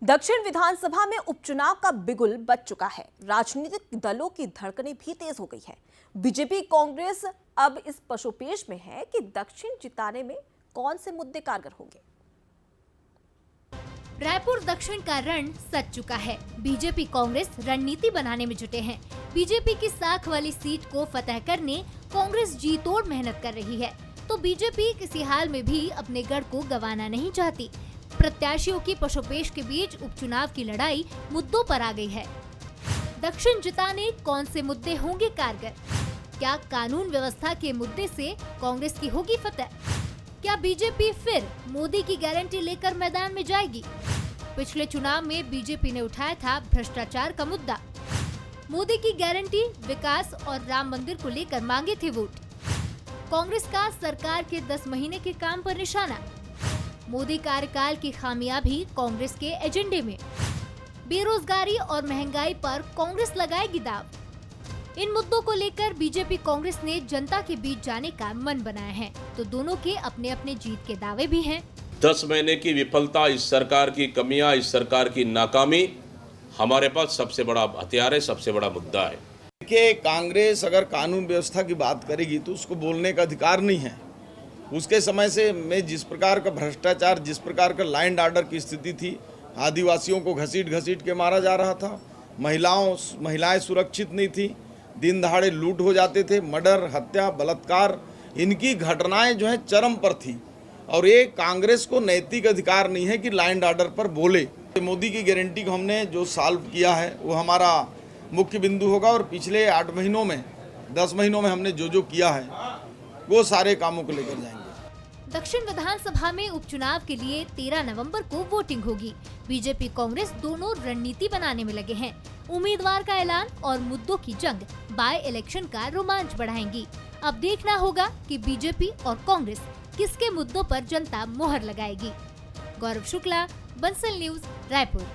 दक्षिण विधानसभा में उपचुनाव का बिगुल बज चुका है। राजनीतिक दलों की धड़कनें भी तेज हो गई है। बीजेपी कांग्रेस अब इस पशुपेश में है कि दक्षिण जिताने में कौन से मुद्दे कारगर होंगे। रायपुर दक्षिण का रण सज चुका है। बीजेपी कांग्रेस रणनीति बनाने में जुटे हैं। बीजेपी की साख वाली सीट को फतह करने कांग्रेस जी तोड़ मेहनत कर रही है, तो बीजेपी किसी हाल में भी अपने गढ़ को गंवाना नहीं चाहती। प्रत्याशियों की पशुपेश के बीच उपचुनाव की लड़ाई मुद्दों पर आ गई है। दक्षिण जिताने कौन से मुद्दे होंगे कारगर? क्या कानून व्यवस्था के मुद्दे से कांग्रेस की होगी फतह? क्या बीजेपी फिर मोदी की गारंटी लेकर मैदान में जाएगी? पिछले चुनाव में बीजेपी ने उठाया था भ्रष्टाचार का मुद्दा। मोदी की गारंटी, विकास और राम मंदिर को लेकर मांगे थे वोट। कांग्रेस का सरकार के 10 महीने के काम पर निशाना। मोदी कार्यकाल की खामियां भी कांग्रेस के एजेंडे में। बेरोजगारी और महंगाई पर कांग्रेस लगाएगी दाव। इन मुद्दों को लेकर बीजेपी कांग्रेस ने जनता के बीच जाने का मन बनाया है, तो दोनों के अपने अपने जीत के दावे भी हैं। 10 महीने की विफलता, इस सरकार की कमियां, इस सरकार की नाकामी हमारे पास सबसे बड़ा हथियार है, सबसे बड़ा मुद्दा है। देखिए, कांग्रेस अगर कानून व्यवस्था की बात करेगी तो उसको बोलने का अधिकार नहीं है। उसके समय से में जिस प्रकार का भ्रष्टाचार, जिस प्रकार का लैंड ऑर्डर की स्थिति थी, आदिवासियों को घसीट घसीट के मारा जा रहा था, महिलाएं सुरक्षित नहीं थी, दिन दहाड़े लूट हो जाते थे, मर्डर, हत्या, बलात्कार, इनकी घटनाएं जो है चरम पर थी। और ये कांग्रेस को नैतिक अधिकार नहीं है कि लैंड ऑर्डर पर बोले। मोदी की गारंटी को हमने जो सॉल्व किया है वो हमारा मुख्य बिंदु होगा, और पिछले 8 महीनों में, 10 महीनों में हमने जो किया है वो सारे कामों को लेकर जाएंगे। दक्षिण विधानसभा में उपचुनाव के लिए 13 नवंबर को वोटिंग होगी। बीजेपी कांग्रेस दोनों रणनीति बनाने में लगे हैं। उम्मीदवार का ऐलान और मुद्दों की जंग बाय इलेक्शन का रोमांच बढ़ाएंगी। अब देखना होगा कि बीजेपी और कांग्रेस किसके मुद्दों पर जनता मोहर लगाएगी। गौरव शुक्ला, बंसल न्यूज, रायपुर।